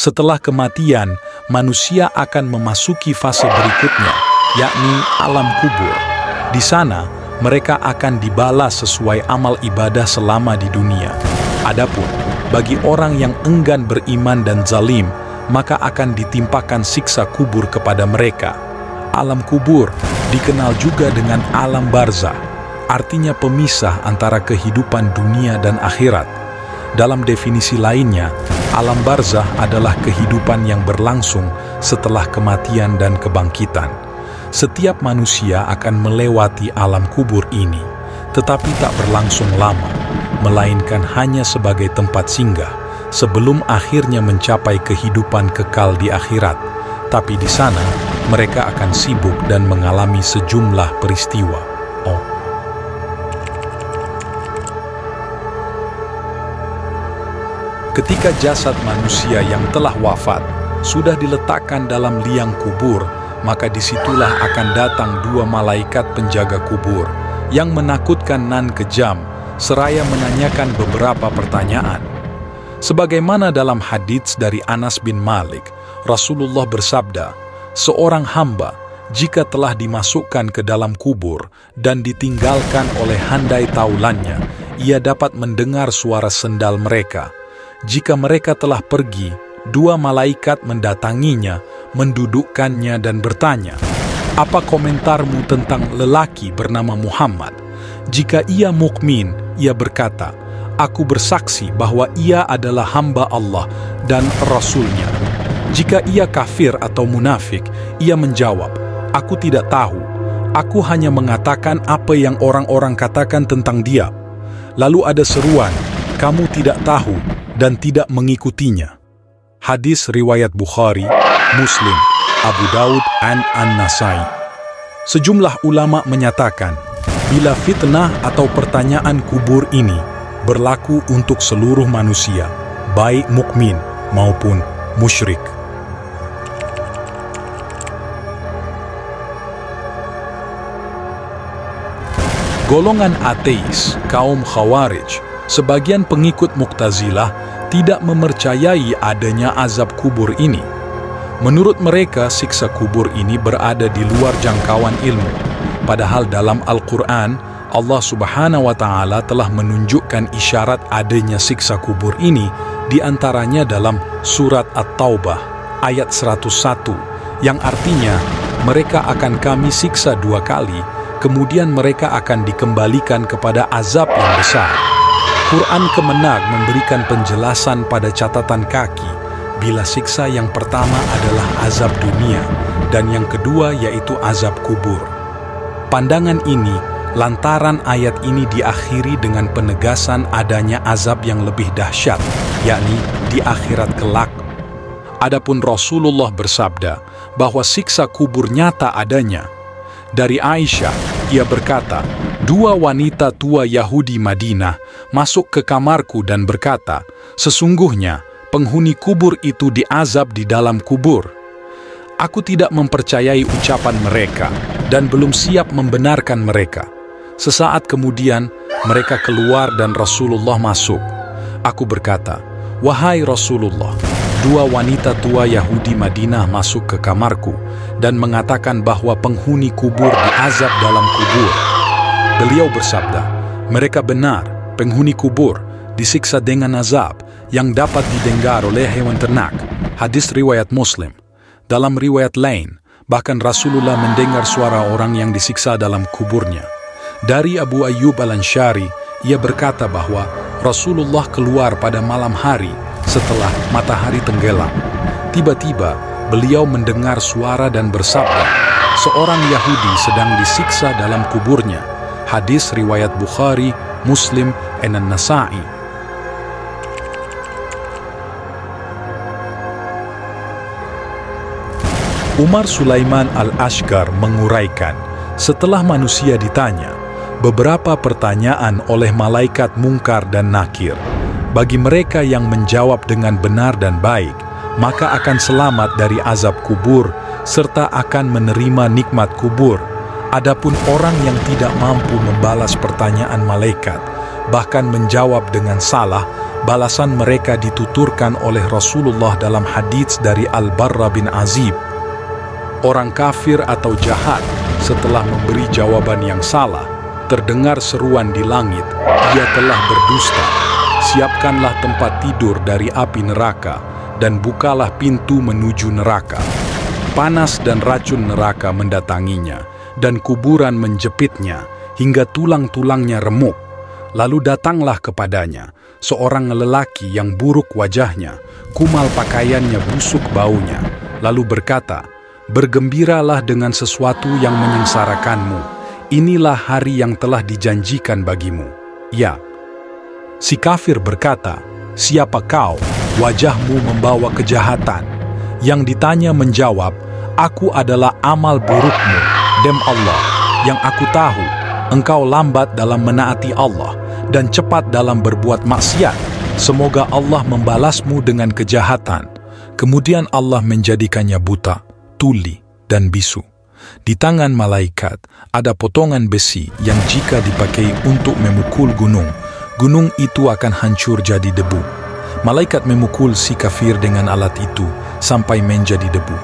Setelah kematian, manusia akan memasuki fase berikutnya, yakni alam kubur. Di sana, mereka akan dibalas sesuai amal ibadah selama di dunia. Adapun, bagi orang yang enggan beriman dan zalim, maka akan ditimpakan siksa kubur kepada mereka. Alam kubur dikenal juga dengan alam barzah, artinya pemisah antara kehidupan dunia dan akhirat. Dalam definisi lainnya, alam barzah adalah kehidupan yang berlangsung setelah kematian dan kebangkitan. Setiap manusia akan melewati alam kubur ini, tetapi tak berlangsung lama, melainkan hanya sebagai tempat singgah sebelum akhirnya mencapai kehidupan kekal di akhirat. Tapi di sana, mereka akan sibuk dan mengalami sejumlah peristiwa. Ketika jasad manusia yang telah wafat sudah diletakkan dalam liang kubur, maka disitulah akan datang dua malaikat penjaga kubur yang menakutkan nan kejam, seraya menanyakan beberapa pertanyaan. Sebagaimana dalam hadits dari Anas bin Malik, Rasulullah bersabda, seorang hamba jika telah dimasukkan ke dalam kubur dan ditinggalkan oleh handai taulannya, ia dapat mendengar suara sendal mereka. Jika mereka telah pergi, dua malaikat mendatanginya, mendudukkannya dan bertanya, "Apa komentarmu tentang lelaki bernama Muhammad?" Jika ia mukmin, ia berkata, "Aku bersaksi bahwa ia adalah hamba Allah dan Rasul-Nya." Jika ia kafir atau munafik, ia menjawab, "Aku tidak tahu. Aku hanya mengatakan apa yang orang-orang katakan tentang dia." Lalu ada seruan, "Kamu tidak tahu dan tidak mengikutinya." Hadis riwayat Bukhari, Muslim, Abu Daud, dan An-Nasai. Sejumlah ulama menyatakan, bila fitnah atau pertanyaan kubur ini berlaku untuk seluruh manusia, baik mukmin maupun musyrik. Golongan ateis, kaum Khawarij, sebagian pengikut Mu'tazilah tidak mempercayai adanya azab kubur ini. Menurut mereka, siksa kubur ini berada di luar jangkauan ilmu. Padahal dalam Al-Quran, Allah Subhanahu wa Ta'ala telah menunjukkan isyarat adanya siksa kubur ini, di antaranya dalam surat At-Taubah ayat 101, yang artinya mereka akan kami siksa dua kali, kemudian mereka akan dikembalikan kepada azab yang besar. Quran Kemenag memberikan penjelasan pada catatan kaki bila siksa yang pertama adalah azab dunia dan yang kedua yaitu azab kubur. Pandangan ini lantaran ayat ini diakhiri dengan penegasan adanya azab yang lebih dahsyat, yakni di akhirat kelak. Adapun Rasulullah bersabda bahwa siksa kubur nyata adanya. Dari Aisyah, ia berkata, dua wanita tua Yahudi Madinah masuk ke kamarku dan berkata, sesungguhnya penghuni kubur itu diazab di dalam kubur. Aku tidak mempercayai ucapan mereka dan belum siap membenarkan mereka. Sesaat kemudian, mereka keluar dan Rasulullah masuk. Aku berkata, wahai Rasulullah, dua wanita tua Yahudi Madinah masuk ke kamarku dan mengatakan bahwa penghuni kubur diazab dalam kubur. Beliau bersabda, mereka benar, penghuni kubur disiksa dengan azab yang dapat didengar oleh hewan ternak. Hadis riwayat Muslim. Dalam riwayat lain, bahkan Rasulullah mendengar suara orang yang disiksa dalam kuburnya. Dari Abu Ayyub Al-Ansyari, ia berkata bahwa Rasulullah keluar pada malam hari setelah matahari tenggelam. Tiba-tiba, beliau mendengar suara dan bersabda, seorang Yahudi sedang disiksa dalam kuburnya. Hadis riwayat Bukhari, Muslim, dan An-Nasai. Umar Sulaiman Al-Ashgar menguraikan, setelah manusia ditanya, beberapa pertanyaan oleh malaikat Mungkar dan Nakir. Bagi mereka yang menjawab dengan benar dan baik, maka akan selamat dari azab kubur, serta akan menerima nikmat kubur. Adapun orang yang tidak mampu membalas pertanyaan malaikat, bahkan menjawab dengan salah, balasan mereka dituturkan oleh Rasulullah dalam hadits dari Al-Barra bin Azib. Orang kafir atau jahat setelah memberi jawaban yang salah, terdengar seruan di langit, "Ia telah berdusta. Siapkanlah tempat tidur dari api neraka dan bukalah pintu menuju neraka." Panas dan racun neraka mendatanginya, dan kuburan menjepitnya hingga tulang-tulangnya remuk. Lalu datanglah kepadanya seorang lelaki yang buruk wajahnya, kumal pakaiannya busuk baunya, lalu berkata, "Bergembiralah dengan sesuatu yang menyengsarakanmu. Inilah hari yang telah dijanjikan bagimu." Ya. Si kafir berkata, "Siapa kau? Wajahmu membawa kejahatan." Yang ditanya menjawab, "Aku adalah amal burukmu, dem Allah, yang aku tahu engkau lambat dalam menaati Allah dan cepat dalam berbuat maksiat. Semoga Allah membalasmu dengan kejahatan." Kemudian Allah menjadikannya buta, tuli, dan bisu. Di tangan malaikat ada potongan besi yang jika dipakai untuk memukul gunung, gunung itu akan hancur jadi debu. Malaikat memukul si kafir dengan alat itu sampai menjadi debu.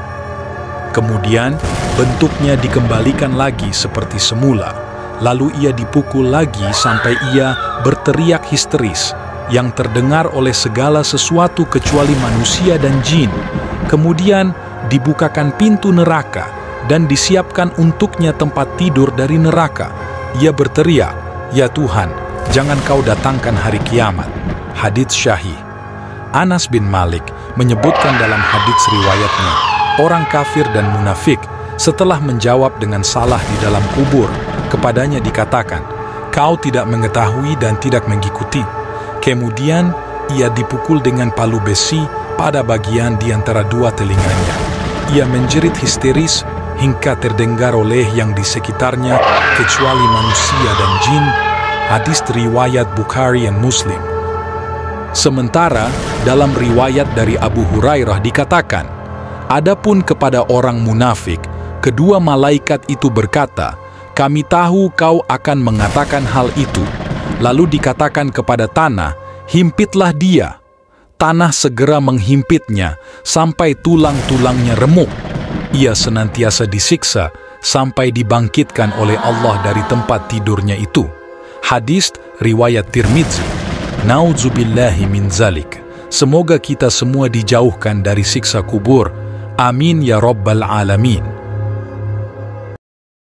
Kemudian bentuknya dikembalikan lagi seperti semula. Lalu ia dipukul lagi sampai ia berteriak histeris yang terdengar oleh segala sesuatu kecuali manusia dan jin. Kemudian dibukakan pintu neraka dan disiapkan untuknya tempat tidur dari neraka. Ia berteriak, "Ya Tuhan, jangan kau datangkan hari kiamat." Hadits Syahih. Anas bin Malik menyebutkan dalam hadits riwayatnya, orang kafir dan munafik setelah menjawab dengan salah di dalam kubur, kepadanya dikatakan, "Kau tidak mengetahui dan tidak mengikuti." Kemudian ia dipukul dengan palu besi pada bagian di antara dua telinganya. Ia menjerit histeris hingga terdengar oleh yang di sekitarnya kecuali manusia dan jin. Hadis riwayat Bukhari dan Muslim. Sementara dalam riwayat dari Abu Hurairah dikatakan, "Adapun kepada orang munafik, kedua malaikat itu berkata, 'Kami tahu kau akan mengatakan hal itu.' Lalu dikatakan kepada tanah, 'Himpitlah dia.' Tanah segera menghimpitnya sampai tulang-tulangnya remuk. Ia senantiasa disiksa sampai dibangkitkan oleh Allah dari tempat tidurnya itu." Hadis riwayat Tirmidzi. Nauzubillahi min zalik. Semoga kita semua dijauhkan dari siksa kubur. Amin ya Rabbal Alamin.